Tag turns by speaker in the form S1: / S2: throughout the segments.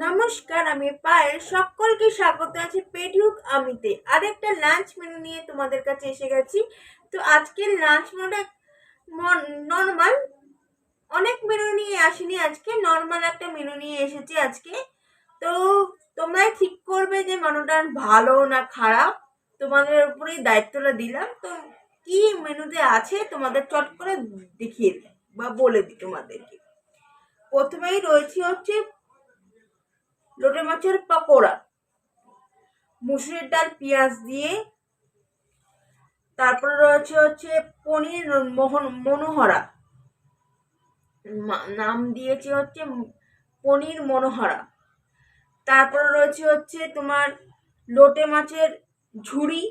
S1: নমস্কার, আমি পায়েল। সকলকে স্বাগত আছে পেডিউক আমিতে আরেকটা লাঞ্চ মেনু নিয়ে তোমাদের কাছে এসে গেছি। তো আজকের লাঞ্চ মেনুটা নর্মাল, অনেক মেনু নিয়ে আসিনি, আজকে নর্মাল একটা মেনু নিয়ে এসেছি আজকে। তো তোমরাই ঠিক করবে যে মেনুটা ভালো না খারাপ, তোমাদের উপরেই দায়িত্বটা দিলাম। তো কি মেনুতে আছে তোমাদের চট করে দেখিয়ে দিই বা বলে দিই তোমাদেরকে। প্রথমেই রয়েছে হচ্ছে লোটে মাছের পকোড়া, মুসুরির ডাল পেঁয়াজ দিয়ে। তারপরে রয়েছে হচ্ছে পনির মনোহরা, নাম দিয়েছে হচ্ছে পনির মনোহরা। তারপরে রয়েছে হচ্ছে তোমার লোটে মাছের ঝুড়ি,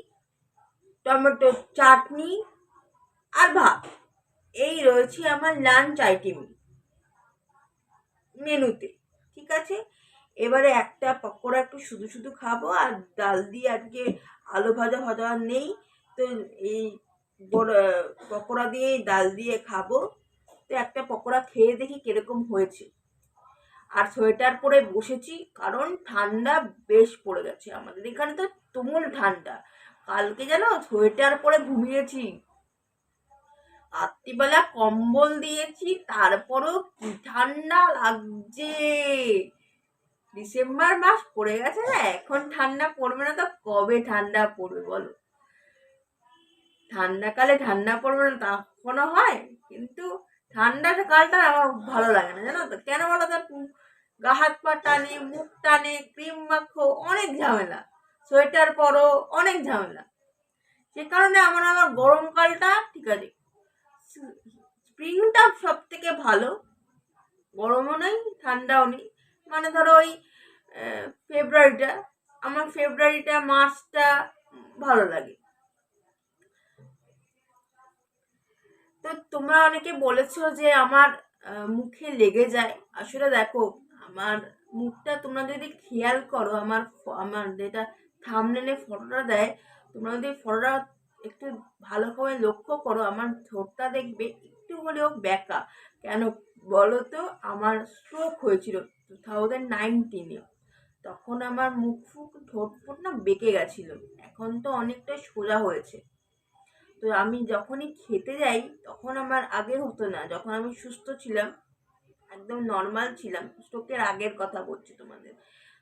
S1: টমেটো চাটনি আর ভাত। এই রয়েছে আমার লাঞ্চ আইটেম মেনুতে। ঠিক আছে, এবারে একটা পকোড়া একটু শুধু শুধু খাবো, আর ডাল দিয়ে আজকে আলু ভাজা ভাজা নেই, তো এই পকোড়া দিয়ে ডাল দিয়ে খাবো। তো একটা পকোড়া খেয়ে দেখি কিরকম হয়েছে। আর সোয়েটার পরে বসেছি কারণ ঠান্ডা বেশ পড়ে গেছে, আমাদের এখানে তো তুমুল ঠান্ডা। কালকে জানো সোয়েটার পরে ঘুমিয়েছি, রাত্রিবেলা কম্বল দিয়েছি, তারপরও কি ঠান্ডা লাগছে। ডিসেম্বর মাস পড়ে গেছে না, এখন ঠান্ডা পড়বে না তো কবে ঠান্ডা পড়বে বলো? ঠান্ডাকালে ঠান্ডা পড়বে না তা কখনো হয়? কিন্তু ঠান্ডার কালটা আমার ভালো লাগে না, জানো তো কেন বলো তো? গা হাত পা টানে, মুখ টানে, ক্রিম মাখো, অনেক ঝামেলা। সোয়েটার পরো, অনেক ঝামেলা। সে কারণে আমার গরমকালটা ঠিক আছে। স্প্রিংটা সব থেকে ভালো, গরমও নেই ঠান্ডাও নেই। মানে ধরো ওই ফেব্রুয়ারিটা, আমার ফেব্রুয়ারিটা মার্চটা ভালো লাগে। তো তোমরা অনেকে বলেছো যে আমার মুখে লেগে যায়। আসলে দেখো, আমার মুখটা তোমরা যদি খেয়াল করো, আমার আমার যেটা থাম্বনেলে ফটোটা দেয়, তোমরা যদি ফটোটা একটু ভালো করে লক্ষ্য করো, আমার ঠোঁটটা দেখবে একটু হলেও বেঁকা। কেন বলো তো? আমার স্ট্রোক হয়েছিল 2019-এ। তখন আমার মুখ ফুক ঠোঁট ফোট না বেঁকে গেছিল, এখন তো অনেকটা সোজা হয়েছে। তো আমি যখনই খেতে যাই তখন আমার আগে হতো না, যখন আমি সুস্থ ছিলাম, একদম নর্মাল ছিলাম, স্ট্রোকের আগের কথা বলছি তোমাদের,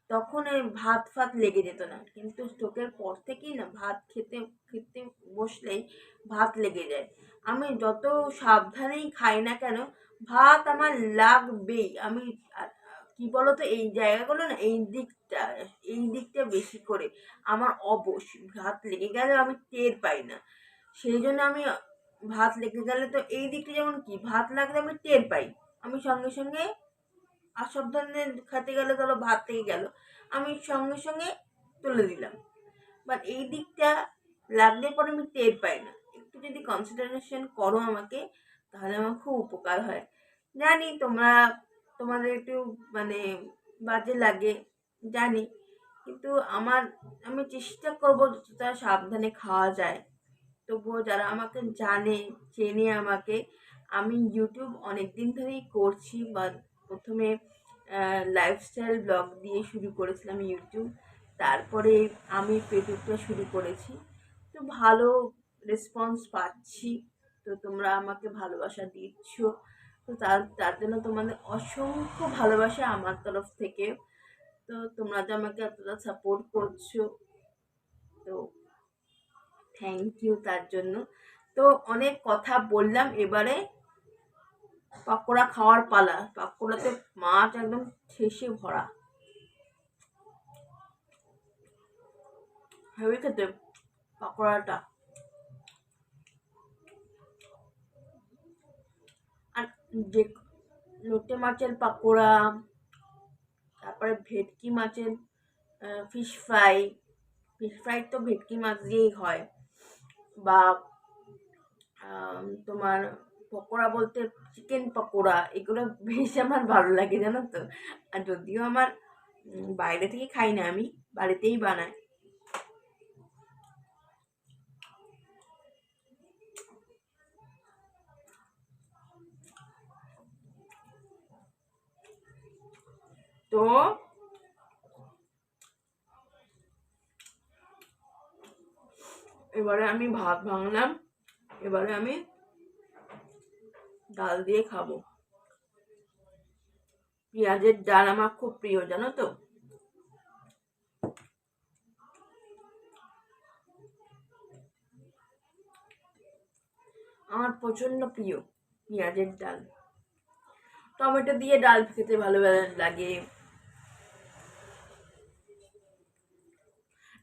S1: তখন এই ভাত ফাত লেগে যেত না। কিন্তু স্ট্রোকের পর থেকেই না, ভাত খেতে খেতে বসলেই ভাত লেগে যায়। আমি যত সাবধানেই খাই না কেন, ভাত আমার লাগবেই। আমি কি বলতো, এই জায়গাগুলো না, এই দিকটা বেশি করে আমার অবশ। ভাত লেগে গেলে আমি টের পাই না, সেই জন্য আমি ভাত লেগে গেলে, তো এই দিকটা যেমন কি ভাত লাগলে আমি টের পাই, আমি সঙ্গে সঙ্গে অসাবধানে খেতে গেলে ধরো ভাত থেকে গেল, আমি সঙ্গে সঙ্গে তুলে দিলাম। বাট এই দিকটা লাগলে পরে আমি টের পাই না। একটু যদি কনসিডারেশন করো আমাকে, তাহলে আমার খুব উপকার হয়। জানি তোমাদের একটু মানে বাজে লাগে, জানি, কিন্তু আমি চেষ্টা করবো যতটা সাবধানে খাওয়া যায়। তবুও যারা আমাকে জানে, চেনে আমাকে, আমি ইউটিউব অনেক দিন ধরেই করছি। বা প্রথমে লাইফস্টাইল ব্লগ দিয়ে শুরু করেছিলাম ইউটিউব, তারপরে আমি পেটুকটা শুরু করেছি। তো ভালো রেসপন্স পাচ্ছি, তো তোমরা আমাকে ভালোবাসা দিচ্ছ। তো তার তার জন্য তোমাদের অসংখ্য ভালোবাসা আমার তরফ থেকে। তো তোমরা যে আমাকে এতটা সাপোর্ট করছো, তো থ্যাংক ইউ তার জন্য। তো অনেক কথা বললাম, এবারে পকোড়া খাওয়ার পালা। পকোড়াতে মাছ একদম ঠেসে ভরা, হেভি খেতে পকোড়াটা। আর যে লোটে মাছের পকোড়া, তারপরে ভেটকি মাছের ফিশ ফ্রাই। ফিশ ফ্রাই তো ভেটকি মাছ দিয়েই হয়। বা তোমার পকোড়া বলতে চিকেন পকোড়া, এগুলো বেশ আমার ভালো লাগে, জানো তো। আর যদিও আমার বাইরে থেকে খাই না, আমি বাড়িতেই বানাই। তো এবারে আমি ভাত ভাঙলাম, এবারে আমি ডাল দিয়ে খাবো। পেঁয়াজের ডাল আমার খুব প্রিয়, জানো তো। আমার প্রচন্ড প্রিয় পেঁয়াজের ডাল। টমেটো দিয়ে ডাল খেতে ভালো লাগে।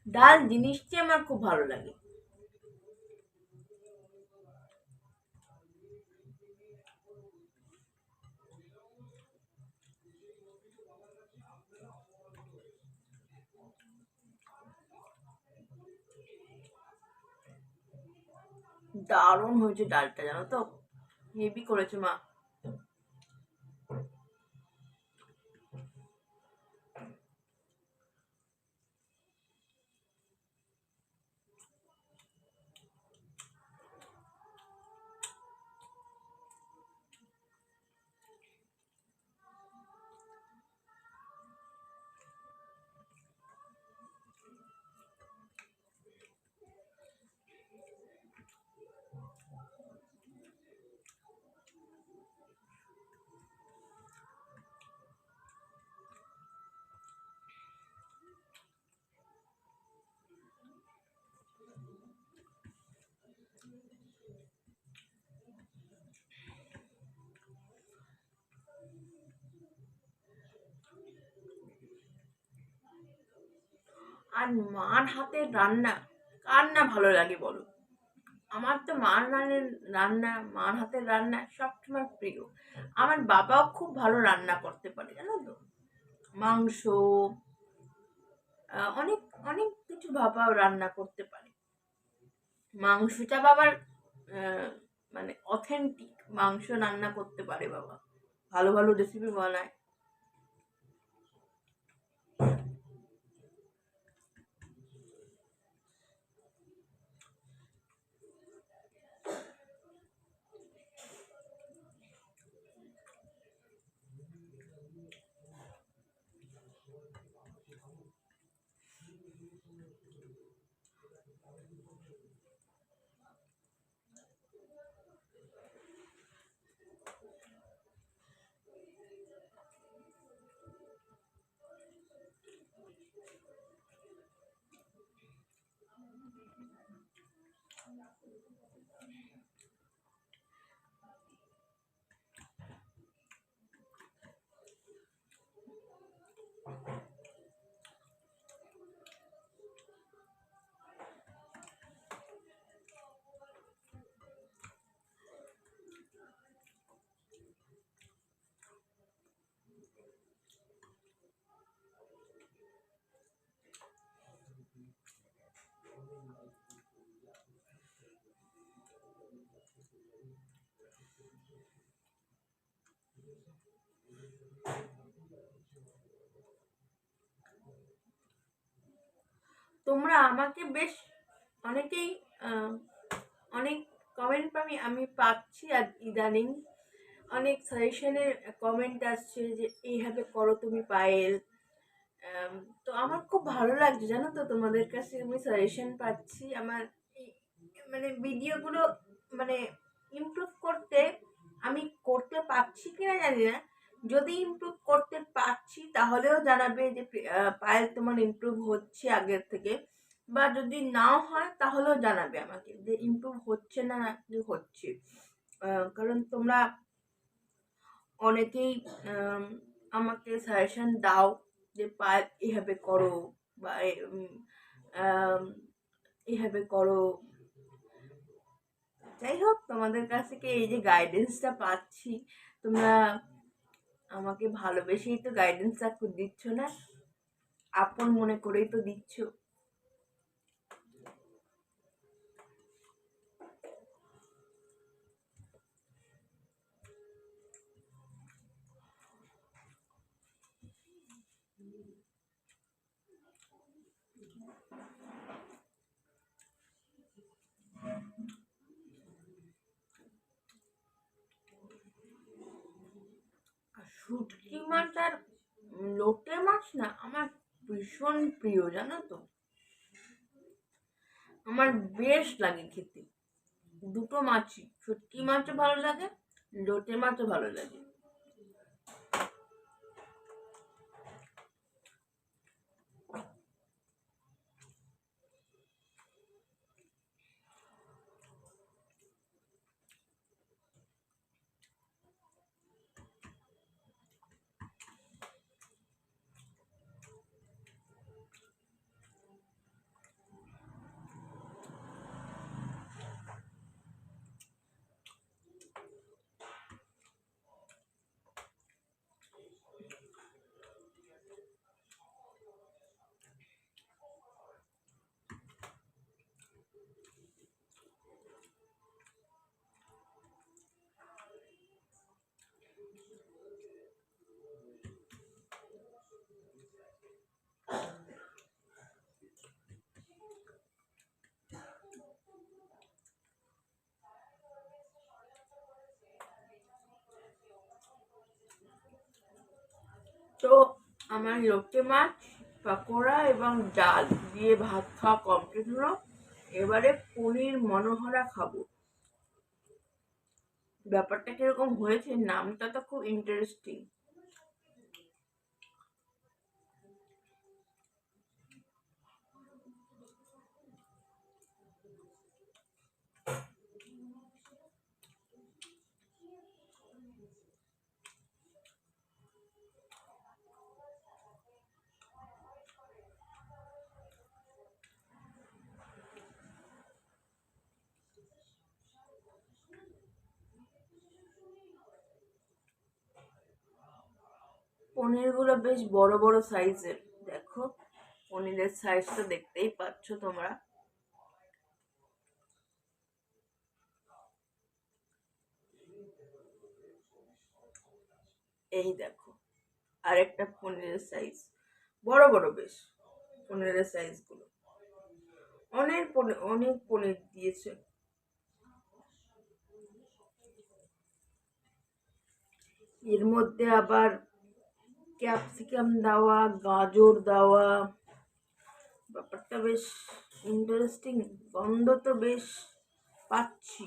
S1: ডাল জিনিসটি আমার খুব ভালো লাগে। দারুণ হয়েছে ডালটা, জানো তো, হেভি করেছে মা। আর মার হাতের রান্না কার না ভালো লাগে বলো। আমার তো মার হাতের রান্না সবসময় প্রিয়। আমার বাবাও খুব ভালো রান্না করতে পারে, জানো তো। মাংস, অনেক অনেক কিছু বাবাও রান্না করতে পারে। মাংসটা বাবার আহ, মানে অথেন্টিক মাংস রান্না করতে পারে বাবা। ভালো ভালো রেসিপি বানায়। তোমরা আমাকে বেশ অনেকেই আহ, অনেক কমেন্ট আমি পাচ্ছি, আর ইদানিং অনেক সাজেশনের কমেন্ট আসছে যে এইভাবে করো তুমি পায়েল। আম, তো আমার খুব ভালো লাগছে, জানো তো, তোমাদের কাছে আমি সাজেশন পাচ্ছি। আমার মানে ভিডিওগুলো মানে ইমপ্রুভ করতে আমি করতে পারছি কিনা জানি না। যদি ইমপ্রুভ করতে পারছি তাহলেও জানাবে যে পায়েল তোমার ইমপ্রুভ হচ্ছে আগের থেকে। বা যদি নাও হয় তাহলেও জানাবে আমাকে যে ইমপ্রুভ হচ্ছে না কি হচ্ছে। কারণ তোমরা অনেকেই আম, আমাকে সাজেশন দাও যে পায়েল এভাবে করো, বা আম, এভাবে করো। যাই হোক, তোমাদের কাছ থেকে এই যে গাইডেন্সটা পাচ্ছি, তোমরা আমাকে ভালোবেসেই তো গাইডেন্সটা দিচ্ছ না, আপন মনে করেই তো দিচ্ছ। আর শুটকি মাছ আর লোটে মাছ না আমার ভীষণ প্রিয়, জানো তো। আমার বেশ লাগে খেতে। দুটো মাছই, শুটকি মাছও ভালো লাগে, লোটে মাছও ভালো লাগে। তো আমার লোটে মাছ, পাকোড়া এবং ডাল দিয়ে ভাত খাওয়া কমপ্লিট হলো। এবারে পনির মনোহরা খাবো। ব্যাপারটা কিরকম হয়েছে, নামটা তো খুব ইন্টারেস্টিং। পনিরগুলো বেশ বড় বড় সাইজের। দেখো, পনিরের সাইজটা দেখতেই পাচ্ছ তোমরা। এই দেখো, আরেকটা পনিরের সাইজ, বড় বড় বেশ পনিরের সাইজ গুলো। অনেক পনির, অনেক পনির দিয়েছে। এর মধ্যে আবার ক্যাপসিকাম দেওয়া, গাজর দেওয়া। ব্যাপারটা বেশ ইন্টারেস্টিং, গন্ধ তো বেশ পাচ্ছি।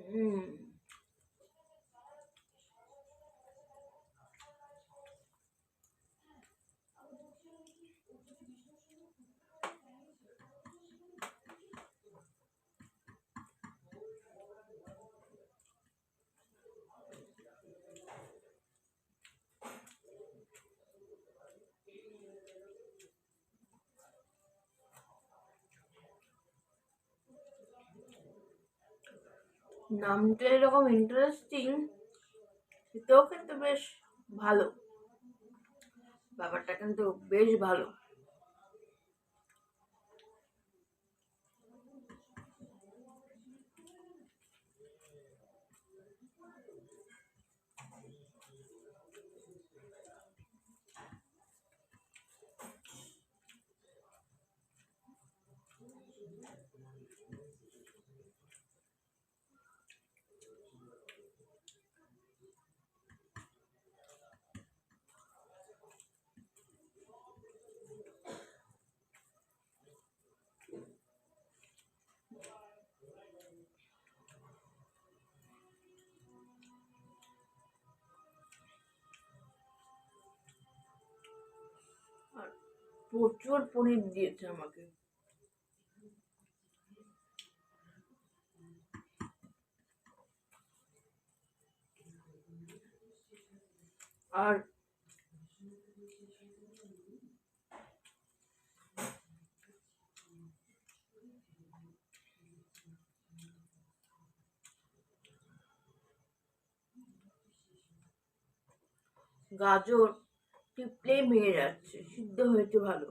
S1: হুম। নামটা এরকম ইন্টারেস্টিং, খেতেও কিন্তু বেশ ভালো। ব্যাপারটা কিন্তু বেশ ভালো। আর প্রচুর পনির দিয়েছে আমাকে। আর গাজর টিপলেই ভেঙে যাচ্ছে, সিদ্ধ হয়েছে ভালো।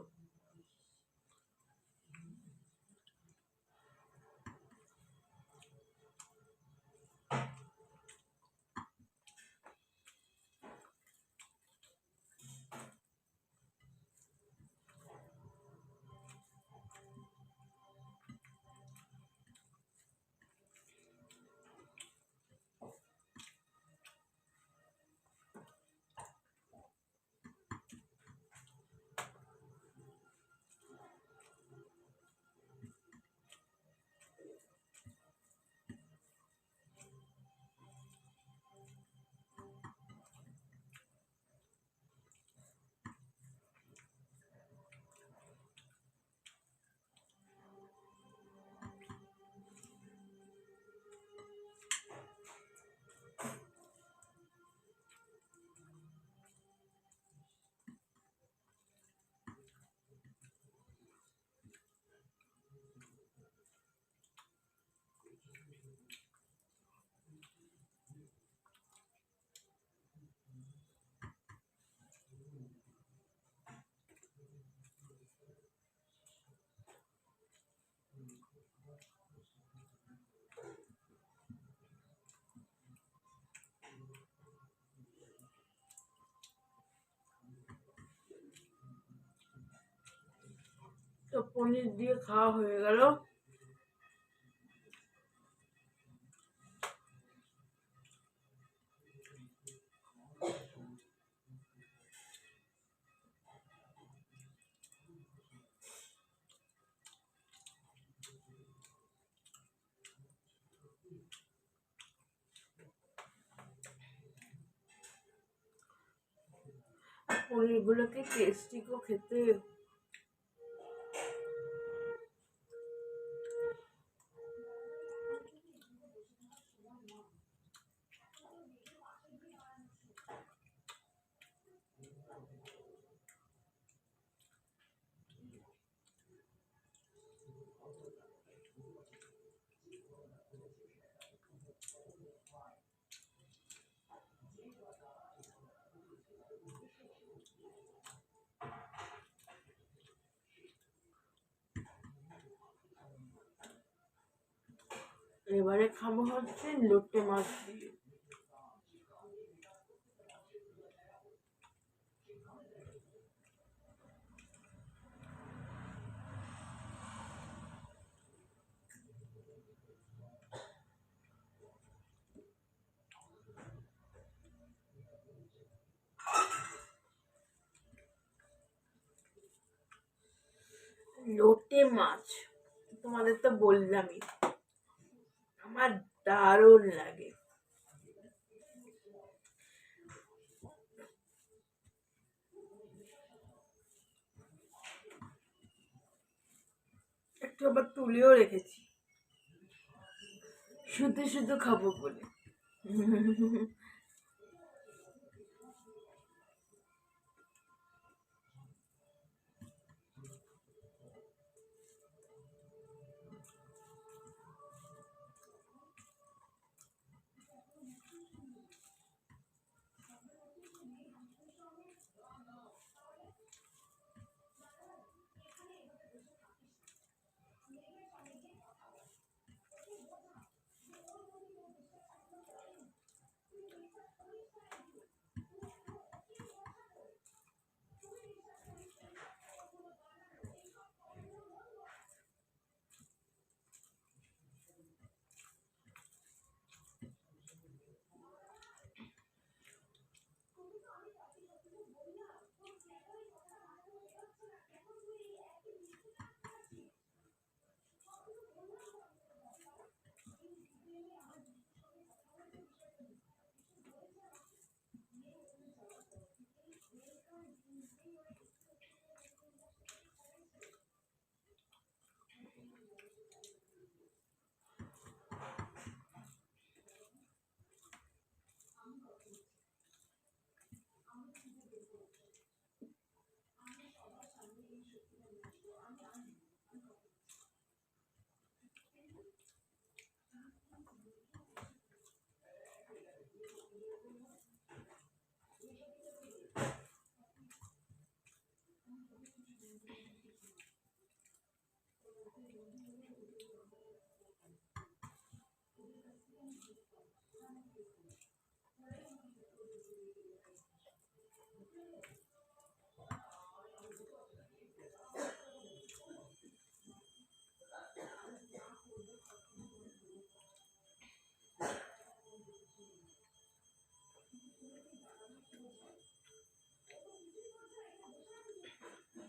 S1: তো পনির দিয়ে খাওয়া হয়ে গেল। পনিরগুলোকে টেস্টি গো খেতে। এবারে খাবো হচ্ছে লোটে মাছ দিয়ে। লোটে মাছ তোমাদের তো বললামই, আমার দারুণ লাগে। একটু আবার তুলেও রেখেছি, শুধু শুধু খাবো বলে।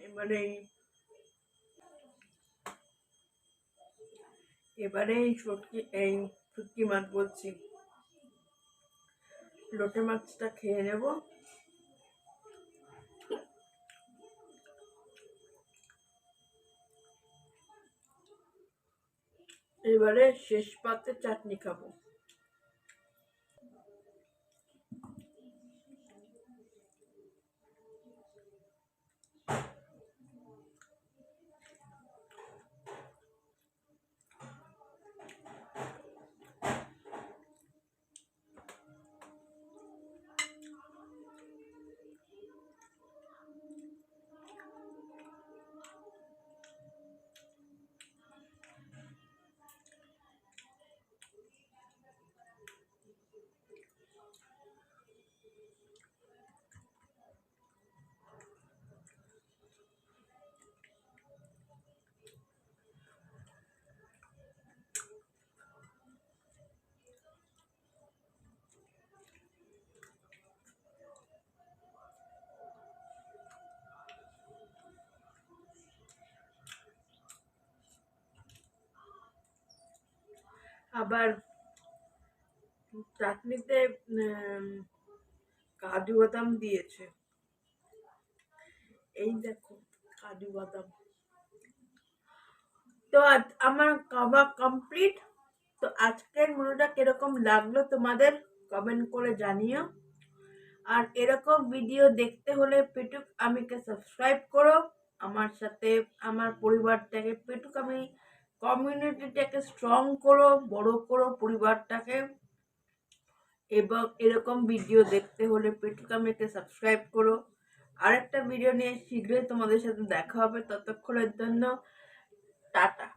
S1: এবারে এবারে এই শুটকি মাছ বলছি, লোটে মাছটা খেয়ে নেব। এবারে শেষ পাতে চাটনি খাবো। আবার চাটনিতে কাজু বাদাম দিয়েছে, এই দেখো কাজু বাদাম। তো আজ আমার খাওয়া কমপ্লিট। তো আজকের ভিডিওটা কিরকম লাগলো তোমাদের কমেন্ট করে জানিও। আর এরকম ভিডিও দেখতে হলে পেটুক আমিকে সাবস্ক্রাইব করো, আমার সাথে আমার পরিবারটাকে পেটুক আমি কমিউনিটিটাকে স্ট্রং করো, বড় করো পরিবারটাকে। এবং এরকম ভিডিও দেখতে হলে পেটুক আমিকে সাবস্ক্রাইব করো। আরেকটা ভিডিও নিয়ে শীঘ্রই তোমাদের সাথে দেখা হবে, ততক্ষণের জন্য টাটা।